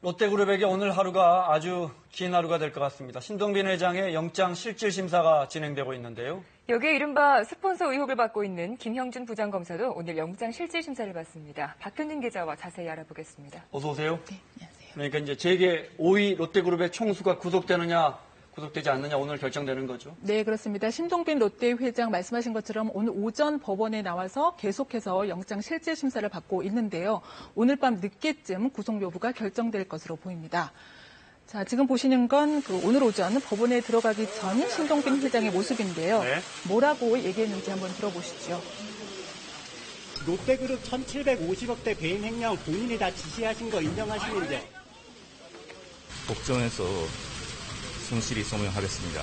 롯데그룹에게 오늘 하루가 아주 긴 하루가 될 것 같습니다. 신동빈 회장의 영장 실질 심사가 진행되고 있는데요. 여기에 이른바 스폰서 의혹을 받고 있는 김형준 부장검사도 오늘 영장 실질 심사를 받습니다. 박현진 기자와 자세히 알아보겠습니다. 어서 오세요. 네, 안녕하세요. 그러니까 이제 재계 5위 롯데그룹의 총수가 구속되느냐, 구속되지 않느냐 오늘 결정되는 거죠. 네, 그렇습니다. 신동빈 롯데 회장 말씀하신 것처럼 오늘 오전 법원에 나와서 계속해서 영장 실질 심사를 받고 있는데요. 오늘 밤 늦게쯤 구속 여부가 결정될 것으로 보입니다. 자, 지금 보시는 건 오늘 오전 법원에 들어가기 전 신동빈 회장의 모습인데요. 네. 뭐라고 얘기했는지 한번 들어보시죠. 롯데그룹 1,750억대 배임 횡령 본인이 다 지시하신 거 인정하시는지? 법정에서 성실히 소명하겠습니다.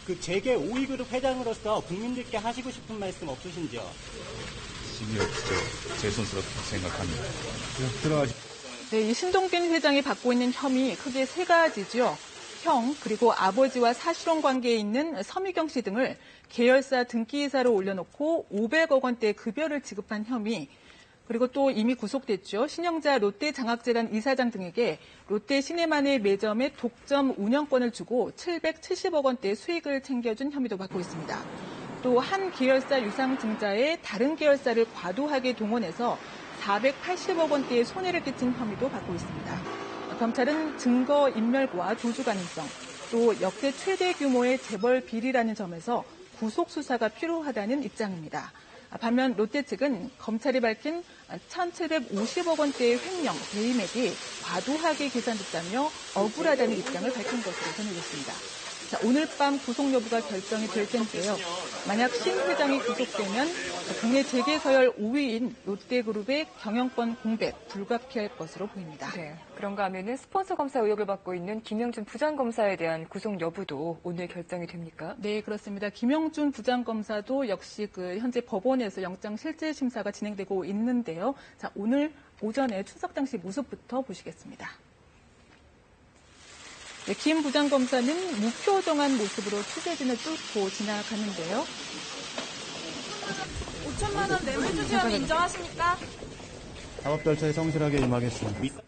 그 재계 5위 그룹 회장으로서 국민들께 하시고 싶은 말씀 없으신지요? 심히 없죠. 죄송스럽게 생각합니다. 네, 이 신동빈 회장이 받고 있는 혐의 크게 세 가지죠. 형, 그리고 아버지와 사실혼 관계에 있는 서미경 씨 등을 계열사 등기이사로 올려놓고 500억 원대 급여를 지급한 혐의, 그리고 또 이미 구속됐죠. 신영자 롯데장학재단 이사장 등에게 롯데 시네마네 매점의 독점 운영권을 주고 770억 원대 수익을 챙겨준 혐의도 받고 있습니다. 또 한 계열사 유상증자에 다른 계열사를 과도하게 동원해서 480억 원대의 손해를 끼친 혐의도 받고 있습니다. 검찰은 증거 인멸과 조주 가능성, 또 역대 최대 규모의 재벌 비리라는 점에서 구속 수사가 필요하다는 입장입니다. 반면 롯데 측은 검찰이 밝힌 1,750억 원대의 횡령, 배임액이 과도하게 계산됐다며 억울하다는 입장을 밝힌 것으로 전해졌습니다. 자, 오늘 밤 구속 여부가 결정이 될 텐데요. 만약 신 회장이 구속되면 국내 재계 서열 5위인 롯데그룹의 경영권 공백 불가피할 것으로 보입니다. 네, 그런가 하면은 스폰서 검사 의혹을 받고 있는 김형준 부장검사에 대한 구속 여부도 오늘 결정이 됩니까? 네, 그렇습니다. 김형준 부장검사도 역시 현재 법원에서 영장 실질 심사가 진행되고 있는데요. 자, 오늘 오전에 출석 당시 모습부터 보시겠습니다. 네, 김 부장검사는 무표정한 모습으로 취재진을 뚫고 지나가는데요. 5천만 원 뇌물투기혐의 인정하십니까? 작업 절차에 성실하게 임하겠습니다.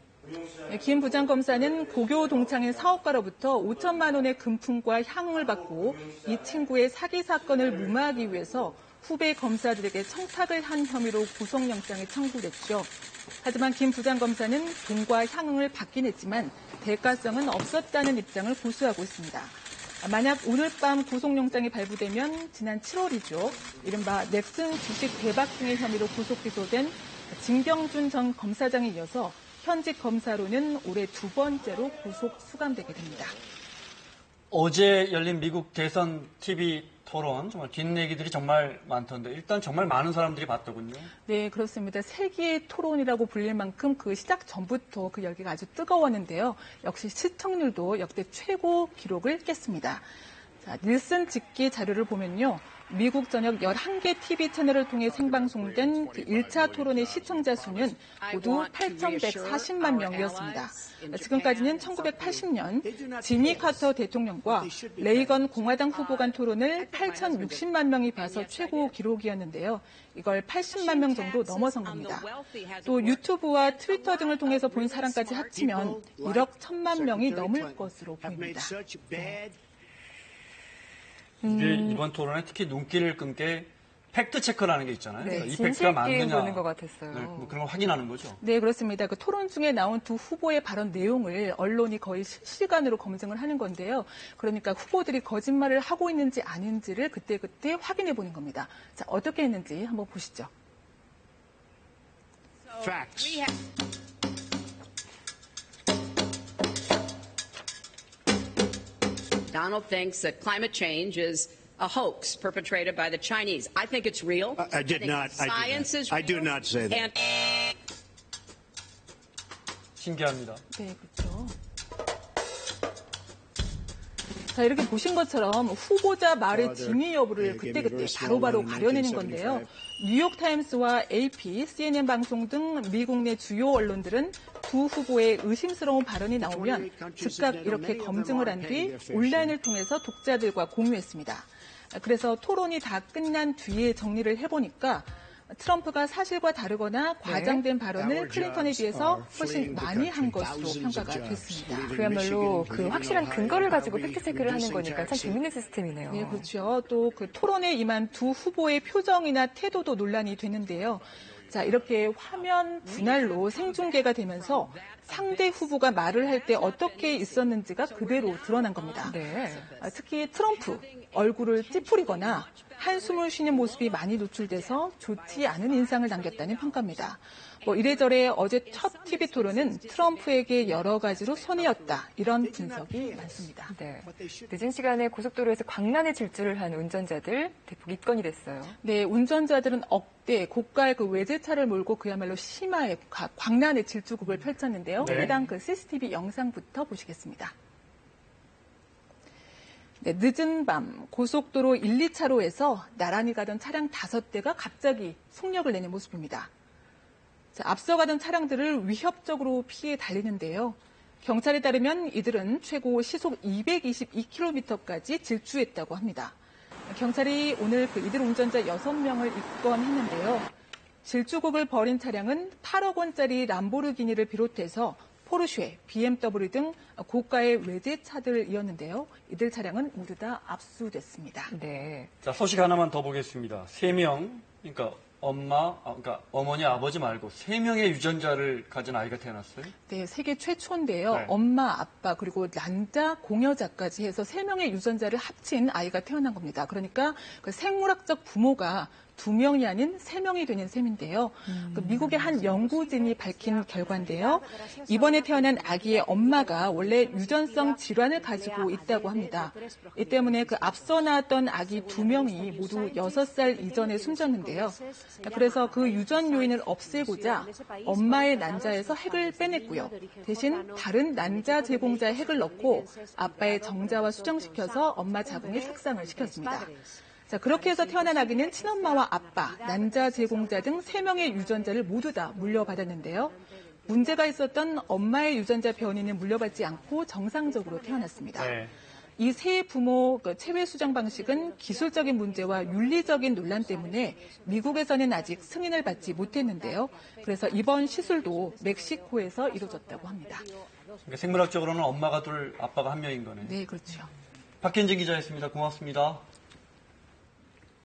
네, 김 부장검사는 고교 동창인 사업가로부터 5천만 원의 금품과 향응을 받고 이 친구의 사기 사건을 무마하기 위해서 후배 검사들에게 청탁을 한 혐의로 구속영장에 청구됐죠. 하지만 김 부장검사는 돈과 향응을 받긴 했지만 대가성은 없었다는 입장을 고수하고 있습니다. 만약 오늘 밤 구속영장이 발부되면 지난 7월이죠. 이른바 넥슨 주식 대박 등의 혐의로 구속 기소된 진경준 전 검사장에 이어서 현직 검사로는 올해 두 번째로 구속 수감되게 됩니다. 어제 열린 미국 대선 TV 토론, 정말 뒷얘기들이 정말 많던데 일단 정말 많은 사람들이 봤더군요. 네, 그렇습니다. 세기의 토론이라고 불릴 만큼 시작 전부터 열기가 아주 뜨거웠는데요. 역시 시청률도 역대 최고 기록을 깼습니다. 자, 닐슨 집계 자료를 보면요. 미국 전역 11개 TV 채널을 통해 생방송된 1차 토론의 시청자 수는 모두 8,140만 명이었습니다. 지금까지는 1980년 지미 카터 대통령과 레이건 공화당 후보 간 토론을 8,060만 명이 봐서 최고 기록이었는데요. 이걸 80만 명 정도 넘어선 겁니다. 또 유튜브와 트위터 등을 통해서 본 사람까지 합치면 1억 1천만 명이 넘을 것으로 보입니다. 이번 토론에 특히 눈길을 끈 게 팩트 체크라는 게 있잖아요. 네, 이 팩트가 맞느냐 보는 것 같았어요. 네, 뭐 그런 걸 확인하는 거죠. 네, 그렇습니다. 토론 중에 나온 두 후보의 발언 내용을 언론이 거의 실시간으로 검증을 하는 건데요. 그러니까 후보들이 거짓말을 하고 있는지 아닌지를 그때그때 확인해 보는 겁니다. 자, 어떻게 했는지 한번 보시죠. Facts. Donald thinks that climate change is a hoax perpetrated by the Chinese. I think it's real. I did not. Science is real. I do not say that. 신기합니다. 네, 그렇죠. 자, 이렇게 보신 것처럼 후보자 말의 진위 여부를 그때그때 바로바로 가려내는 건데요. 뉴욕타임스와 AP, CNN 방송 등 미국 내 주요 언론들은 두 후보의 의심스러운 발언이 나오면 즉각 이렇게 검증을 한 뒤 온라인을 통해서 독자들과 공유했습니다. 그래서 토론이 다 끝난 뒤에 정리를 해보니까 트럼프가 사실과 다르거나 과장된 발언을 클린턴에 비해서 훨씬 많이 한 것으로 평가가 됐습니다. 그야말로 그 확실한 근거를 가지고 팩트체크를 하는 거니까 참 재밌는 시스템이네요. 네, 그렇죠. 또 그 토론에 임한 두 후보의 표정이나 태도도 논란이 되는데요. 자, 이렇게 화면 분할로 생중계가 되면서 상대 후보가 말을 할 때 어떻게 있었는지가 그대로 드러난 겁니다. 네. 특히 트럼프 얼굴을 찌푸리거나 한숨을 쉬는 모습이 많이 노출돼서 좋지 않은 인상을 남겼다는 평가입니다. 이래저래 어제 첫 TV 토론은 트럼프에게 여러 가지로 손해였다. 이런 분석이 많습니다. 네. 늦은 시간에 고속도로에서 광란의 질주를 한 운전자들 대폭 입건이 됐어요. 네, 운전자들은 억대 고가의 그 외제차를 몰고 그야말로 심화의 광란의 질주극을 펼쳤는데요. 네. 해당 그 CCTV 영상부터 보시겠습니다. 네, 늦은 밤 고속도로 1, 2차로에서 나란히 가던 차량 5대가 갑자기 속력을 내는 모습입니다. 자, 앞서가던 차량들을 위협적으로 피해 달리는데요. 경찰에 따르면 이들은 최고 시속 222km까지 질주했다고 합니다. 경찰이 오늘 이들 운전자 6명을 입건했는데요. 질주곡을 벌인 차량은 8억 원짜리 람보르기니를 비롯해서 포르쉐, BMW 등 고가의 외제차들이었는데요. 이들 차량은 모두 다 압수됐습니다. 네. 자, 소식 하나만 더 보겠습니다. 3명, 그러니까 그러니까 어머니, 아버지 말고 3명의 유전자를 가진 아이가 태어났어요? 네, 세계 최초인데요. 네. 엄마, 아빠, 그리고 난자, 공여자까지 해서 3명의 유전자를 합친 아이가 태어난 겁니다. 그러니까 그 생물학적 부모가 2명이 아닌 3명이 되는 셈인데요. 그 미국의 한 연구진이 밝힌 결과인데요. 이번에 태어난 아기의 엄마가 원래 유전성 질환을 가지고 있다고 합니다. 이 때문에 그 앞서 낳았던 아기 2명이 모두 6살 이전에 숨졌는데요. 그래서 그 유전 요인을 없애고자 엄마의 난자에서 핵을 빼냈고요. 대신 다른 난자 제공자의 핵을 넣고 아빠의 정자와 수정시켜서 엄마 자궁에 착상을 시켰습니다. 자, 그렇게 해서 태어난 아기는 친엄마와 아빠, 난자 제공자 등 3명의 유전자를 모두 다 물려받았는데요. 문제가 있었던 엄마의 유전자 변이는 물려받지 않고 정상적으로 태어났습니다. 네. 이 세 부모 체외 수정 방식은 기술적인 문제와 윤리적인 논란 때문에 미국에서는 아직 승인을 받지 못했는데요. 그래서 이번 시술도 멕시코에서 이루어졌다고 합니다. 그러니까 생물학적으로는 엄마가 둘, 아빠가 1명인 거네요. 네, 그렇죠. 박현진 기자였습니다. 고맙습니다.